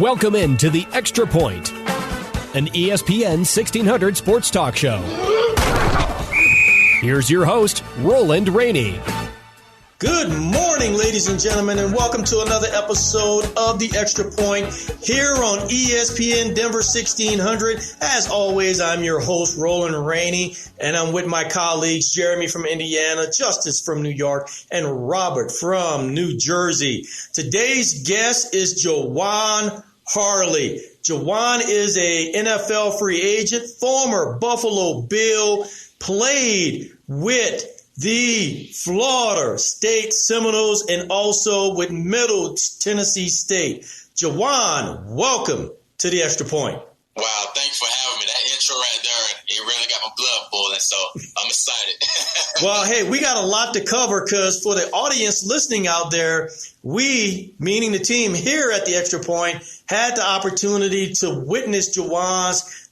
Welcome into the Extra Point, an ESPN 1600 sports talk show. Here's your host, Roland Rainey. Good morning, ladies and gentlemen, and welcome to another episode of The Extra Point here on ESPN Denver 1600. As always, I'm your host, Roland Rainey, and I'm with my colleagues, Jeremy from Indiana, Justice from New York, and Robert from New Jersey. Today's guest is Jajuan Harley. Jajuan is a NFL free agent, former Buffalo Bill, played with the Florida State Seminoles and also with Middle Tennessee State. Jajuan, welcome to the Extra Point. Wow, thanks for having me. That intro right there, it really got my blood boiling, so I'm excited. Well, hey, we got a lot to cover because for the audience listening out there, we, meaning the team here at the Extra Point, had the opportunity to witness Jajuan's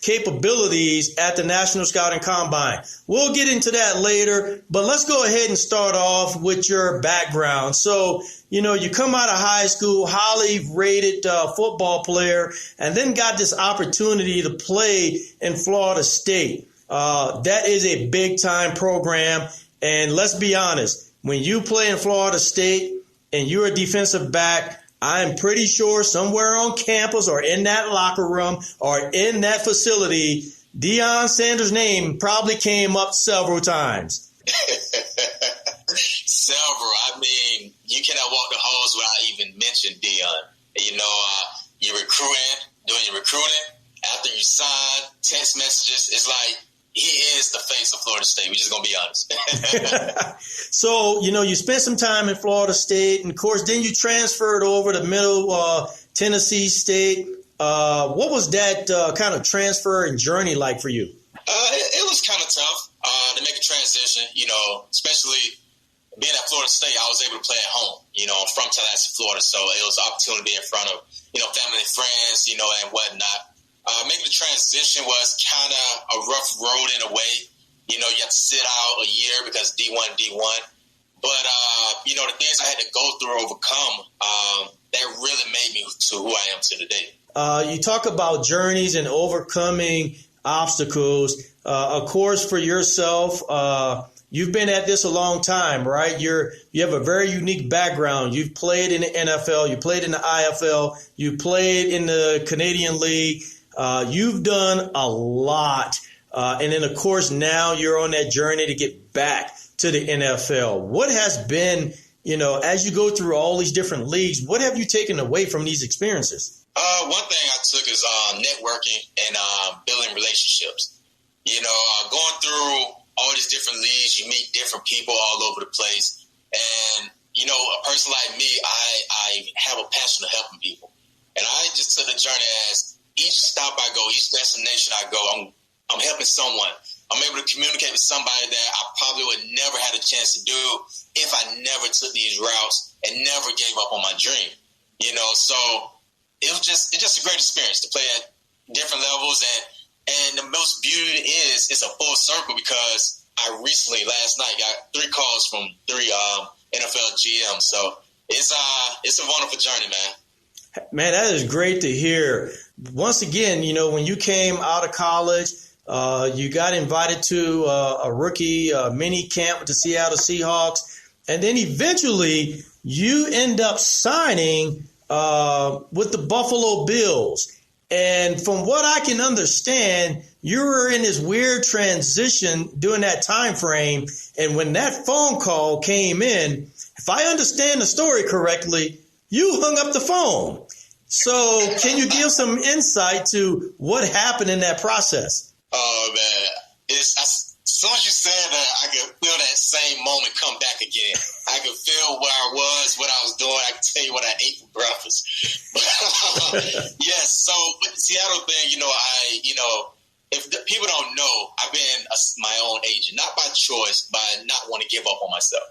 capabilities at the National Scouting Combine. We'll get into that later, but let's go ahead and start off with your background. So, you come out of high school, highly rated football player, and then got this opportunity to play in Florida State. That is a big time program. And let's be honest, when you play in Florida State and you're a defensive back, I'm pretty sure somewhere on campus or in that locker room or in that facility, Deion Sanders' name probably came up several times. Several. I mean, you cannot walk the halls without even mentioning Deion. You're doing your recruiting. After you sign, text messages, it's like he is the face of Florida State. We're just going to be honest. So, you spent some time in Florida State, and, of course, then you transferred over to Middle Tennessee State. What was that kind of transfer and journey like for you? It was kind of tough to make a transition, especially being at Florida State. I was able to play at home. I'm from Tallahassee, Florida, so it was an opportunity to be in front of, family and friends, and whatnot. Making the transition was kind of a rough road in a way. You have to sit out a year because D1. But, the things I had to go through or overcome, that really made me to who I am to today. You talk about journeys and overcoming obstacles. Of course, for yourself, you've been at this a long time, right? You have a very unique background. You've played in the NFL. You played in the IFL. You played in the Canadian League. You've done a lot. And then, of course, now you're on that journey to get back to the NFL. What has been, as you go through all these different leagues, what have you taken away from these experiences? One thing I took is networking and building relationships. Going through all these different leagues, you meet different people all over the place. And, a person like me, I have a passion of helping people. And I just took the journey as each stop I go, each destination I go, I'm helping someone. I'm able to communicate with somebody that I probably would never had a chance to do if I never took these routes and never gave up on my dream. So it's just a great experience to play at different levels. And the most beauty is it's a full circle because I recently, last night, got 3 calls from 3 NFL GMs. So it's a wonderful journey, man. Man, that is great to hear. Once again, when you came out of college, you got invited to a rookie mini camp with the Seattle Seahawks, and then eventually you end up signing with the Buffalo Bills. And from what I can understand, you were in this weird transition during that time frame. And when that phone call came in, if I understand the story correctly, you hung up the phone. So can you give some insight to what happened in that process? Oh, man. As soon as you said that, I could feel that same moment come back again. I could feel where I was, what I was doing. I could tell you what I ate for breakfast. But, yes, so with the Seattle thing, if the people don't know, I've been my own agent, not by choice, by not want to give up on myself.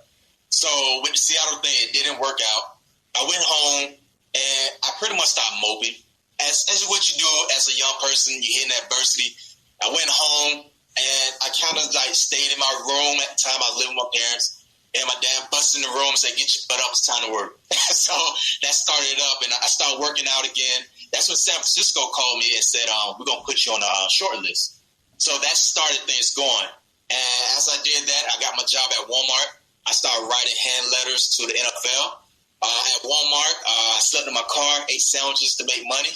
So with the Seattle thing, it didn't work out. I went home, and I pretty much stopped moping. As what you do as a young person, you hit adversity. I went home, and I kind of stayed in my room at the time. I was living with my parents, And my dad busted in the room and said, "Get your butt up, it's time to work." So that started up, and I started working out again. That's when San Francisco called me and said, "We're going to put you on a short list." So that started things going. And as I did that, I got my job at Walmart. I started writing hand letters to the NFL. At Walmart, I slept in my car, ate sandwiches to make money,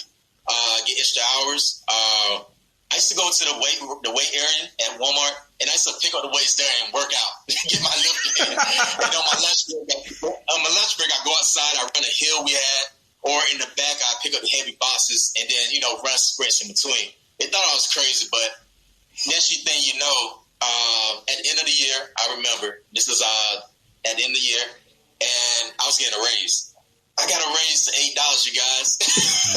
get extra hours. I used to go to the weight area at Walmart, and I used to pick up the weights there and work out, get my lift in. And on my lunch break, I go outside, I run a hill we had, or in the back, I pick up the heavy boxes and then, run sprints in between. They thought I was crazy, but next thing you know, at the end of the year, I remember, this was at the end of the year, and I was getting a raise. I got a raise to $8, you guys.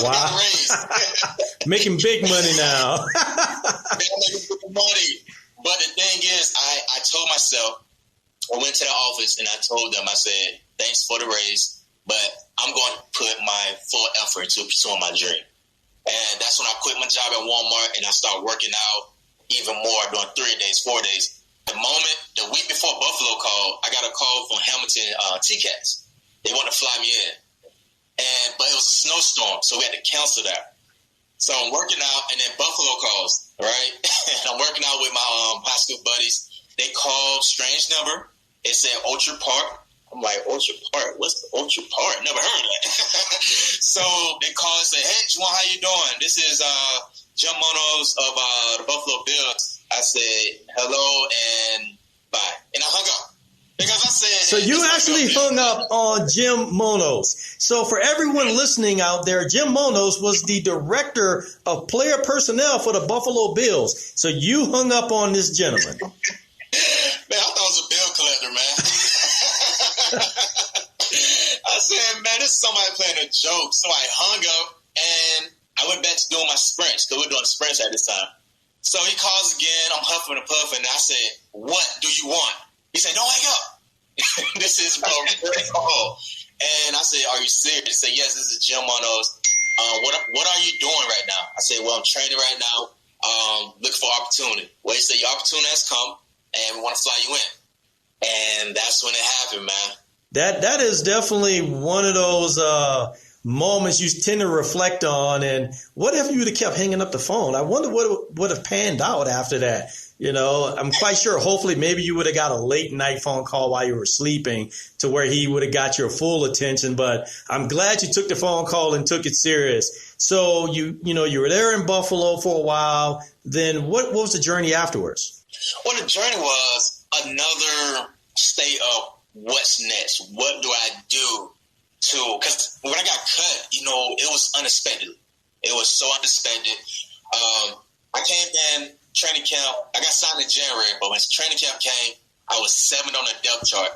Wow. I got a raise. Making big money now. I'm making big money. But the thing is, I told myself, I went to the office and I told them, I said, thanks for the raise, but I'm going to put my full effort into pursuing my dream. And that's when I quit my job at Walmart and I started working out even more, doing 3 days, 4 days. The week before Buffalo called, I got a call from Hamilton T-Cats. They wanted to fly me in. But it was a snowstorm, so we had to cancel that. So I'm working out, and then Buffalo calls, right? And I'm working out with my high school buddies. They called, strange number. It said Orchard Park. I'm like, Orchard Park? What's the Orchard Park? Never heard of that. So they call and say, "Hey, Jajuan, how you doing? This is Jim Monos of the Buffalo Bills." I said, "Hello," and bye. And I hung up. Because I said, so you actually hung up on Jim Monos. So for everyone listening out there, Jim Monos was the director of player personnel for the Buffalo Bills. So you hung up on this gentleman. Man, I thought it was a bill collector, man. I said, man, this is somebody playing a joke. So I hung up and I went back to doing my sprints because we were doing sprints at this time. So he calls again. I'm huffing and puffing. And I said, "What do you want?" He said, "Don't hang up." This is a recording call. And I said, "Are you serious?" He said, "Yes, this is Jim Monos. What are you doing right now?" I said, "Well, I'm training right now, looking for opportunity." Well, he said, "Your opportunity has come, and we want to fly you in." And that's when it happened, man. That is definitely one of those moments you tend to reflect on. And what if you would have kept hanging up the phone? I wonder what would have panned out after that. I'm quite sure hopefully maybe you would have got a late night phone call while you were sleeping to where he would have got your full attention. But I'm glad you took the phone call and took it serious. So you were there in Buffalo for a while. Then what was the journey afterwards? Well, the journey was another state of what's next. What do I do because when I got cut, it was unexpected. It was so unexpected. I came in training camp. I got signed in January, but when training camp came, I was 7th on the depth chart,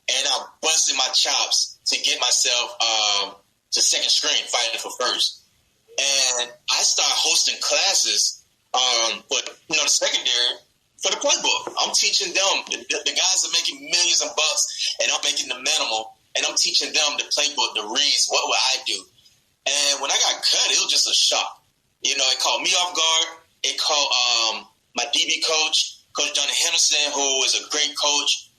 and I busted my chops to get myself to second string, fighting for first. And I started hosting classes for the secondary for the playbook. I'm teaching them. The guys are making millions of bucks, and I'm making the minimal, and I'm teaching them the playbook, the reads. What would I do? And when I got cut, it was just a shock. It caught me off guard. It called my DB coach, Coach Johnny Henderson, who is a great coach,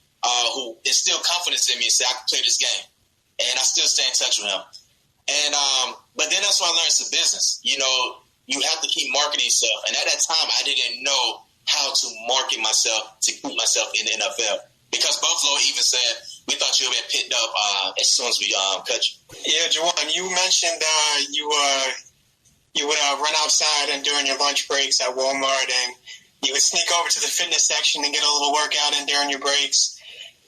who instilled confidence in me and said I could play this game. And I still stay in touch with him. And but then that's when I learned it's a business. You have to keep marketing yourself. And at that time, I didn't know how to market myself to keep myself in the NFL. Because Buffalo even said, "We thought you would get picked up as soon as we cut you." Yeah, Jajuan, you mentioned you would run outside and during your lunch breaks at Walmart, and you would sneak over to the fitness section and get a little workout in during your breaks.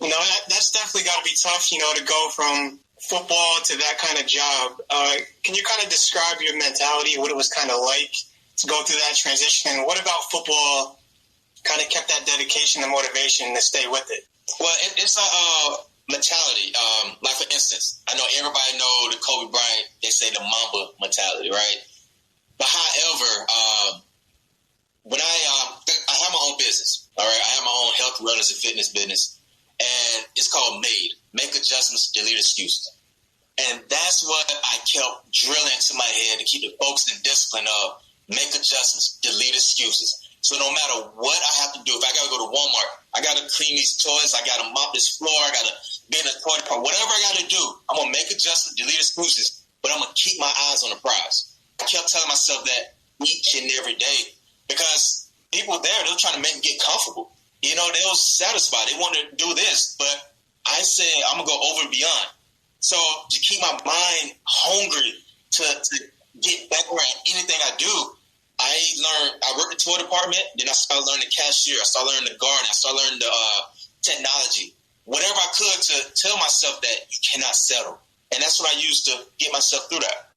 That's definitely got to be tough, to go from football to that kind of job. Can you kind of describe your mentality, what it was kind of like to go through that transition? And what about football kind of kept that dedication and motivation to stay with it? Well, it's a mentality. Like, for instance, I know everybody know the Kobe Bryant, they say the Mamba mentality, right? But however, when I have my own business, all right? I have my own health, wellness, and fitness business, and it's called Make Adjustments, Delete Excuses. And that's what I kept drilling into my head to keep the focus and discipline of make adjustments, delete excuses. So no matter what I have to do, if I got to go to Walmart, I got to clean these toys, I got to mop this floor, I got to be in the toilet part, whatever I got to do, I'm going to make adjustments, delete excuses, but I'm going to keep my eyes on the prize. I kept telling myself that each and every day because people there, they're trying to make me get comfortable. You know, they were satisfied. They wanted to do this, but I said I'm going to go over and beyond. So to keep my mind hungry to get better at anything I do, I worked the toy department, then I started learning the cashier, I started learning the garden, I started learning the technology. Whatever I could to tell myself that you cannot settle. And that's what I used to get myself through that.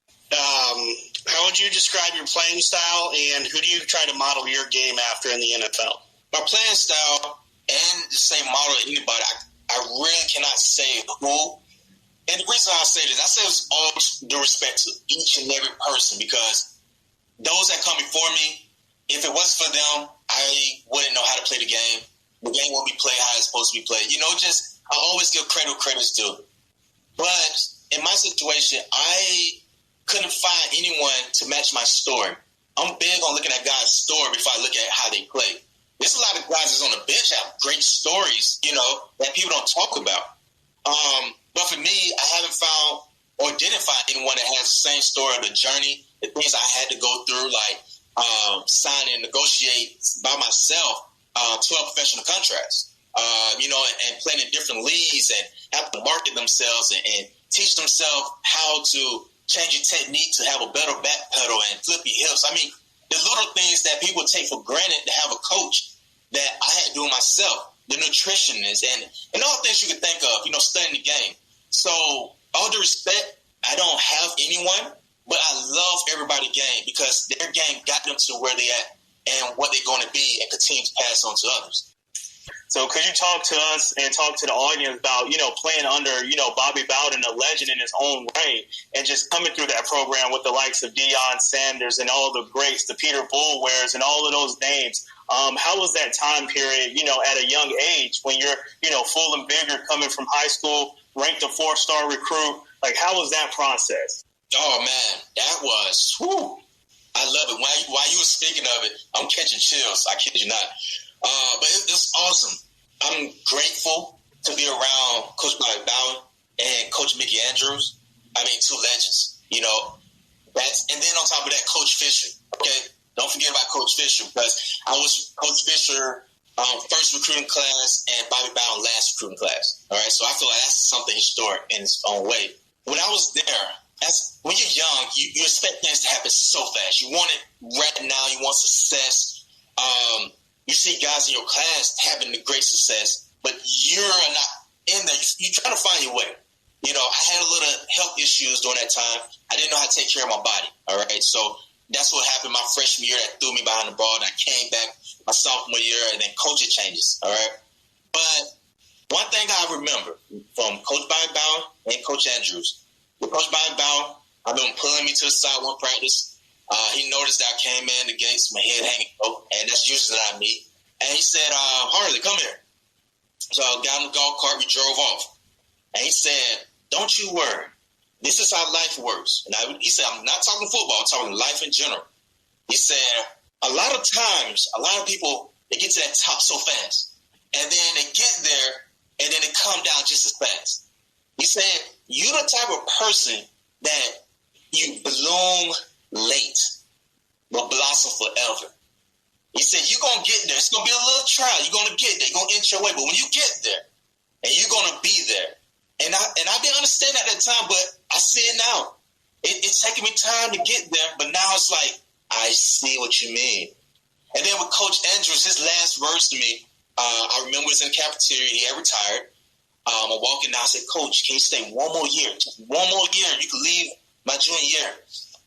How would you describe your playing style, and who do you try to model your game after in the NFL? My playing style, and the same model to anybody, I really cannot say who. And the reason I say this, I say this all due respect to each and every person, because those that come before me, if it wasn't for them, I wouldn't know how to play the game. The game won't be played how it's supposed to be played. You know, I always give credit where credit's due. But in my situation, I couldn't find anyone to match my story. I'm big on looking at guys' story before I look at how they play. There's a lot of guys that's on the bench have great stories, you know, that people don't talk about. But for me, I haven't found or didn't find anyone that has the same story of the journey, the things I had to go through, like sign and negotiate by myself 12 professional contracts, you know, and playing in different leagues and have to market themselves and teach themselves how to change your technique to have a better back pedal and flip your hips. I mean, the little things that people take for granted to have a coach that I had to do myself, the nutritionist and all things you can think of, you know, studying the game. So all due respect, I don't have anyone, but I love everybody's game because their game got them to where they at and what they're going to be and continue to pass on to others. So could you talk to us and talk to the audience about, you know, playing under, you know, Bobby Bowden, a legend in his own right, and just coming through that program with the likes of Deion Sanders and all the greats, the Peter Bullwares and all of those names? How was that time period, you know, at a young age when you're, you know, full and vigor coming from high school, ranked a 4-star recruit? Like, how was that process? Oh, man, that was, whew, I love it. While you were speaking of it, I'm catching chills. I kid you not. But it's awesome. I'm grateful to be around Coach Bobby Bowden and Coach Mickey Andrews. I mean, two legends, you know. And then on top of that, Coach Fisher. Okay, don't forget about Coach Fisher because I was Coach Fisher first recruiting class and Bobby Bowden last recruiting class. All right, so I feel like that's something historic in its own way. When I was there, when you're young, you expect things to happen so fast. You want it right now. You want success. You see guys in your class having the great success, but you're not in there. You're trying to find your way. You know, I had a little health issues during that time. I didn't know how to take care of my body. All right, so that's what happened my freshman year. That threw me behind the ball, and I came back my sophomore year, and then coaching changes. All right, but one thing I remember from Coach Bobby Bowden and Coach Andrews, with Coach Bobby Bowden, I've been pulling me to the side one practice. He noticed that I came in the gates, my head hanging low, and that's usually that I meet. And he said, Harley, come here. So I got in the golf cart, we drove off. And he said, don't you worry. This is how life works. And he said, I'm not talking football, I'm talking life in general. He said, a lot of times, a lot of people, they get to that top so fast. And then they get there, and then they come down just as fast. He said, you're the type of person that you bloom late, but blossom forever. He said, you're going to get there. It's going to be a little trial. You're going to get there. You're going to inch your way. But when you get there, and you're going to be there. And I didn't understand at that time, but I see it now. It's taking me time to get there, but now it's like, I see what you mean. And then with Coach Andrews, his last words to me, I remember it was in the cafeteria. He had retired. I'm walking down. I said, Coach, can you stay one more year? Just one more year. You can leave my junior year.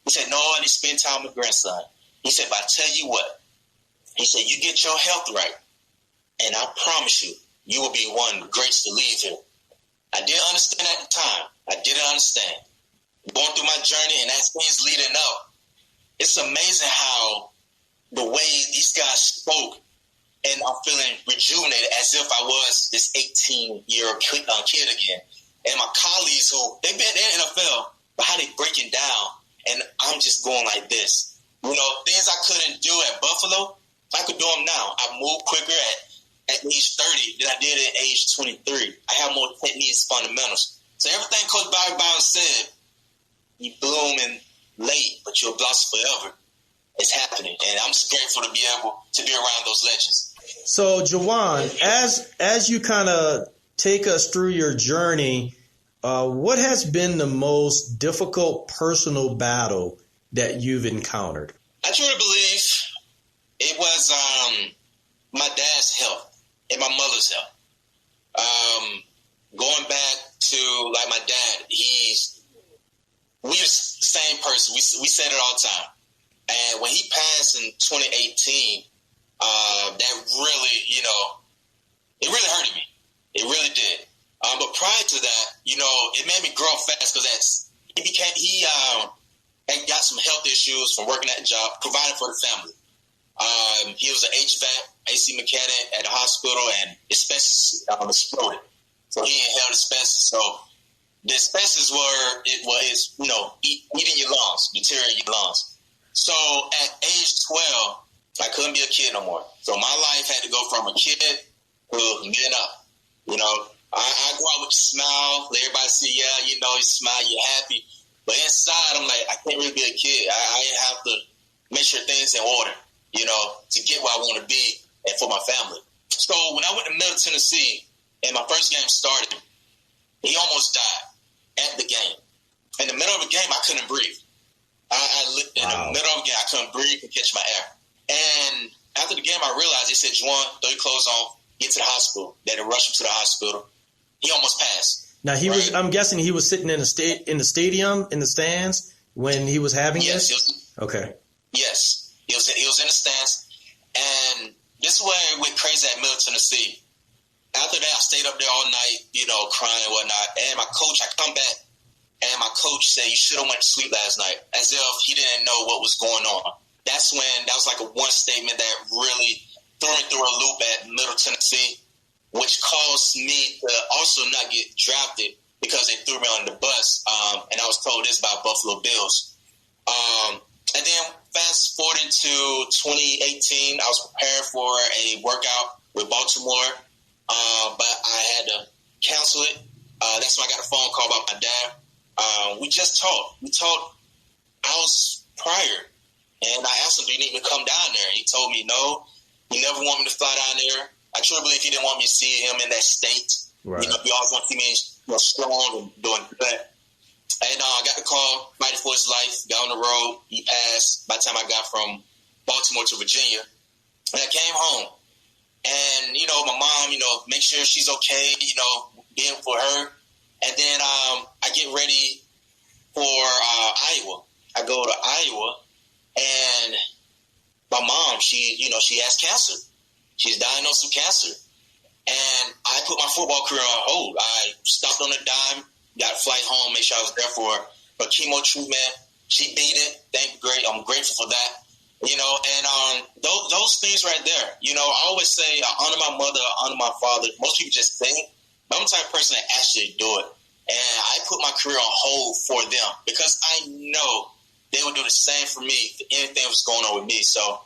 He said, no, I need to spend time with grandson. He said, but I tell you what. He said, you get your health right, and I promise you, you will be one of the greats to leave here. I didn't understand at the time. I didn't understand. Going through my journey and as things leading up, it's amazing how the way these guys spoke, and I'm feeling rejuvenated as if I was this 18-year-old kid again. And my colleagues who, they've been in the NFL, but how they breaking down, and I'm just going like this. You know, things I couldn't do at Buffalo, I could do them now. I move quicker at age 30 than I did at age 23. I have more techniques, fundamentals. So everything Coach Bobby Bowden said, you bloom in late, but you'll blossom forever. It's happening, and I'm just grateful to be able to be around those legends. So, Jajuan, as you kind of take us through your journey, what has been the most difficult personal battle that you've encountered? I truly believe it was my dad's health and my mother's health. Going back to, like, my dad, we're the same person. We said it all the time. And when he passed in 2018, that really, it really hurted me. It really did. But prior to that, it made me grow fast because he had got some health issues from working at the job, providing for the family. He was an HVAC, AC mechanic at the hospital, and asbestos exploded. So he inhaled asbestos. So the asbestos is eating your lungs, deteriorating your lungs. So at age 12, I couldn't be a kid no more. So my life had to go from a kid to man up. I go out with a smile. Let everybody see, you smile, you're happy. But inside, I'm like, I can't really be a kid. I have to make sure things in order, to get where I want to be and for my family. So when I went to Middle Tennessee and my first game started, he almost died at the game. In the middle of the game, I couldn't breathe. In the middle of the game, I couldn't breathe and catch my air. And after the game, I realized, they said, Jajuan, throw your clothes on, get to the hospital. They had to rush him to the hospital. He almost passed. Now, I'm guessing he was sitting in the stadium, in the stands, when he was having this? Yes. Okay. Yes. He was in the stands. And this is where it went crazy at Middle Tennessee. After that, I stayed up there all night, crying and whatnot. And my coach, I come back, and my coach said, you should have went to sleep last night, as if he didn't know what was going on. That was like a one statement that really threw me through a loop at Middle Tennessee, which caused me to also not get drafted because they threw me on the bus. And I was told this by Buffalo Bills. And then fast forward into 2018, I was prepared for a workout with Baltimore, but I had to cancel it. That's when I got a phone call about my dad. We just talked. We talked hours prior. And I asked him, do you need me to come down there? And he told me, no, he never wanted me to fly down there. I truly believe he didn't want me to see him in that state. Right. He always want to see me strong and doing good. And I got the call, fighting for his life, got on the road. He passed by the time I got from Baltimore to Virginia. And I came home. And, my mom, make sure she's okay, being for her. And then I get ready for Iowa. I go to Iowa. And my mom, she has cancer. She's diagnosed with cancer. And I put my football career on hold. I stopped on a dime, got a flight home, made sure I was there for her chemo treatment. She beat it. I'm grateful for that. And those things right there. I always say I honor my mother, I honor my father. Most people just think, but I'm the type of person that actually do it. And I put my career on hold for them because I know they would do the same for me if anything was going on with me. So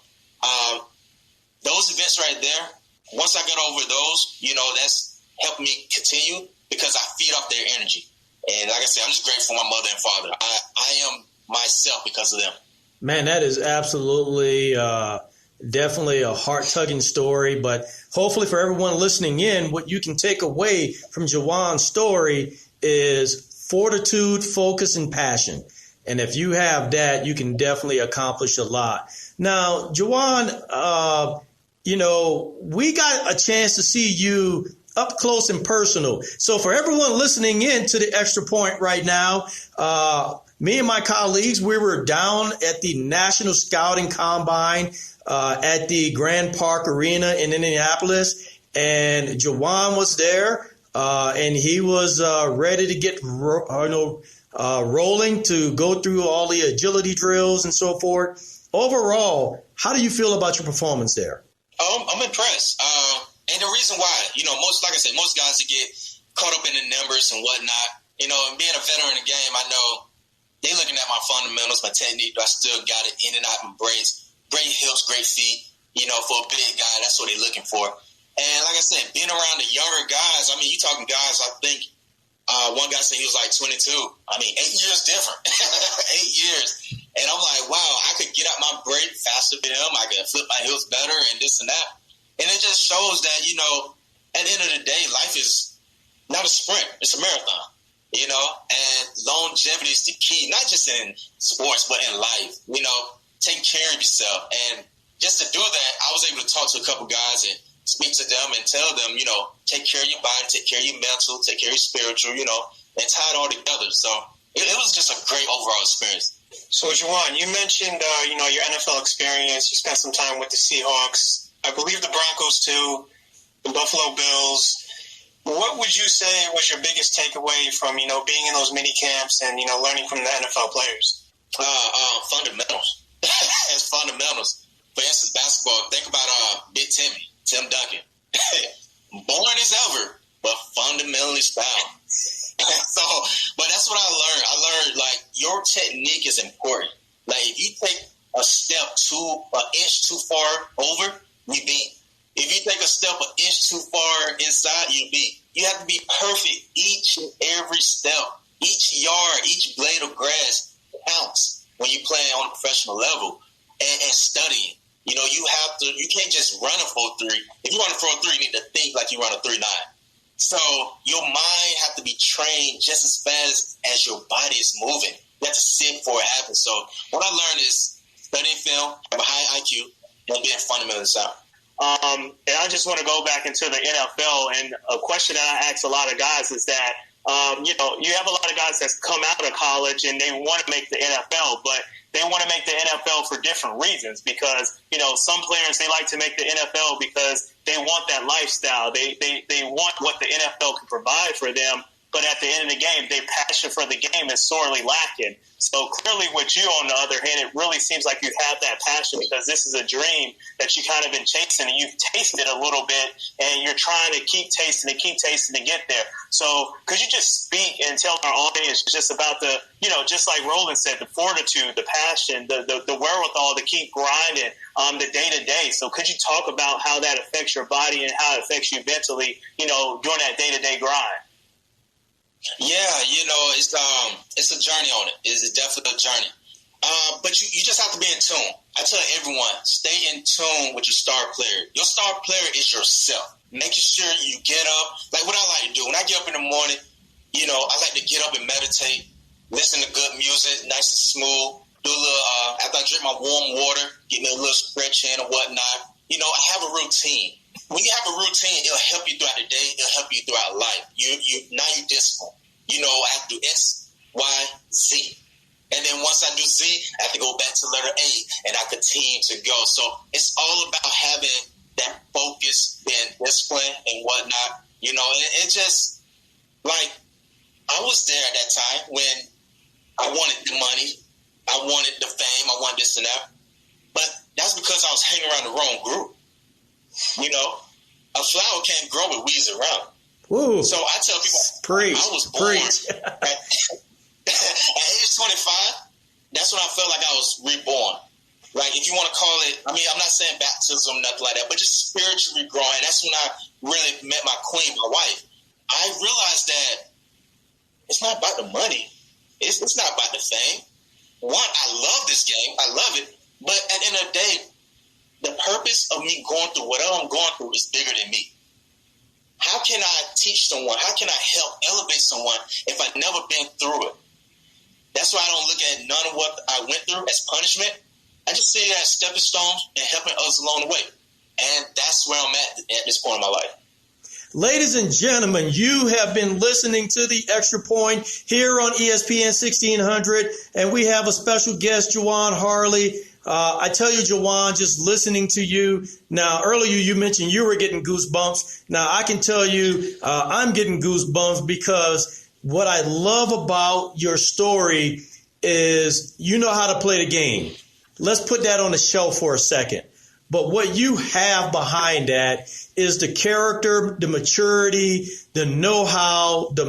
those events right there, once I got over those, that's helped me continue because I feed off their energy. And like I said, I'm just grateful for my mother and father. I am myself because of them. Man, that is absolutely definitely a heart-tugging story. But hopefully for everyone listening in, what you can take away from Jajuan's story is fortitude, focus, and passion. And if you have that, you can definitely accomplish a lot. Now, Jajuan, we got a chance to see you up close and personal. So for everyone listening in to the Extra Point right now, me and my colleagues, we were down at the National Scouting Combine at the Grand Park Arena in Indianapolis. And Jajuan was there, and he was ready to get rolling to go through all the agility drills and so forth. Overall, how do you feel about your performance there? I'm impressed. And the reason why, most guys that get caught up in the numbers and whatnot, and being a veteran in the game, I know they're looking at my fundamentals, my technique. Do I still got it in and out and braids? Great hips, great feet. For a big guy, that's what they're looking for. And like I said, being around the younger guys, I mean, you talking guys, I think one guy said he was like 22. I mean, 8 years different. 8 years. And I'm like, wow, I could get out my break faster than him. I could flip my heels better and this and that. And it just shows that, at the end of the day, life is not a sprint. It's a marathon, and longevity is the key, not just in sports, but in life, taking care of yourself. And just to do that, I was able to talk to a couple guys and speak to them and tell them, take care of your body, take care of your mental, take care of your spiritual, and tie it all together. So it was just a great overall experience. So, Jajuan, you mentioned, your NFL experience. You spent some time with the Seahawks. I believe the Broncos, too, the Buffalo Bills. What would you say was your biggest takeaway from, being in those mini camps and, learning from the NFL players? Fundamentals. It's fundamentals. For instance, basketball, think about Big Timmy, Tim Duncan. Boring as ever, but fundamentally sound. But that's what I learned. I learned, your technique is important. If you take a step an inch too far over, you beat. If you take a step an inch too far inside, you beat. You have to be perfect each and every step. Each yard, each blade of grass counts when you play on a professional level and studying. You can't just run a 4.3. If you run a 4.3, you need to think like you run a 3.9. So your mind have to be trained just as fast as your body is moving. You have to sit before it happens. So what I learned is studying film, have a high IQ, and being fundamentally sound. And I just want to go back into the NFL, and a question that I ask a lot of guys is that, you have a lot of guys that's come out of college and they want to make the NFL, but they want to make the NFL for different reasons because, some players, they like to make the NFL because they want that lifestyle. They want what the NFL can provide for them. But at the end of the game, their passion for the game is sorely lacking. So clearly with you, on the other hand, it really seems like you have that passion because this is a dream that you kind of been chasing and you've tasted a little bit and you're trying to keep tasting to get there. So could you just speak and tell our audience just about the, just like Roland said, the fortitude, the passion, the wherewithal to keep grinding the day-to-day. So could you talk about how that affects your body and how it affects you mentally, during that day-to-day grind? Yeah, it's a journey on it. It's definitely a journey. But you just have to be in tune. I tell everyone, stay in tune with your star player. Your star player is yourself. Making sure you get up. Like what I like to do. When I get up in the morning, I like to get up and meditate, listen to good music, nice and smooth. Do a little, after I drink my warm water, get me a little stretch in or whatnot. I have a routine. When you have a routine, it'll help you throughout the day. It'll help you throughout life. Now you're disciplined. I have to do X, Y, Z. And then once I do Z, I have to go back to letter A, and I continue to go. So it's all about having that focus, being disciplined and whatnot. It just, I was there at that time when I wanted the money. I wanted the fame. I wanted this and that. But that's because I was hanging around the wrong group. A flower can't grow with weeds around. Ooh. So I tell people, I was born at age 25. That's when I felt like I was reborn. If you want to call it, I'm not saying baptism, nothing like that, but just spiritually growing. That's when I really met my queen, my wife. I realized that it's not about the money. It's not about the fame. One, I love this game. I love it. But at the end of the day, the purpose of me going through whatever I'm going through is bigger than me. How can I teach someone? How can I help elevate someone if I've never been through it? That's why I don't look at none of what I went through as punishment. I just see it as stepping stones and helping others along the way. And that's where I'm at this point in my life. Ladies and gentlemen, you have been listening to The Extra Point here on ESPN 1600, and we have a special guest, Jajuan Harley. I tell you, Jajuan, just listening to you. Now, earlier you mentioned you were getting goosebumps. Now, I can tell you I'm getting goosebumps because what I love about your story is you know how to play the game. Let's put that on the shelf for a second. But what you have behind that is the character, the maturity, the know-how, the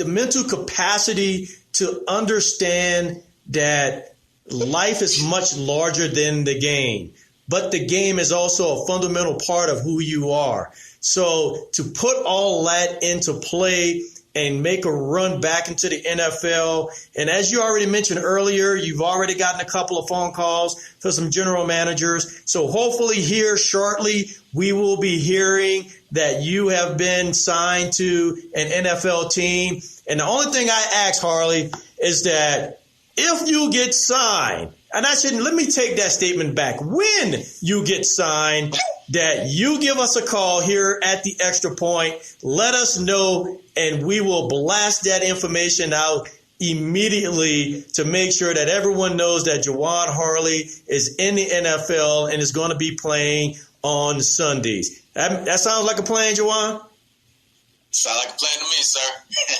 mental capacity to understand that life is much larger than the game, but the game is also a fundamental part of who you are. So to put all that into play and make a run back into the NFL. And as you already mentioned earlier, you've already gotten a couple of phone calls for some general managers. So hopefully here shortly, we will be hearing that you have been signed to an NFL team. And the only thing I ask, Harley, is that if you get signed, and let me take that statement back. When you get signed, that you give us a call here at the Extra Point. Let us know, and we will blast that information out immediately to make sure that everyone knows that Jajuan Harley is in the NFL and is going to be playing on Sundays. That sounds like a plan, Jajuan? Sound like a plan to me, sir.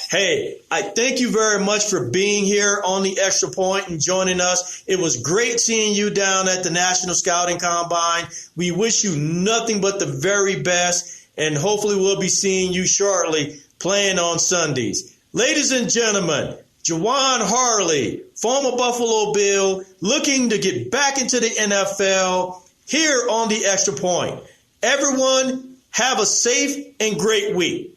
Hey, I thank you very much for being here on the Extra Point and joining us. It was great seeing you down at the National Scouting Combine. We wish you nothing but the very best, and hopefully we'll be seeing you shortly playing on Sundays. Ladies and gentlemen, Jajuan Harley, former Buffalo Bill, looking to get back into the NFL here on the Extra Point. Everyone, have a safe and great week.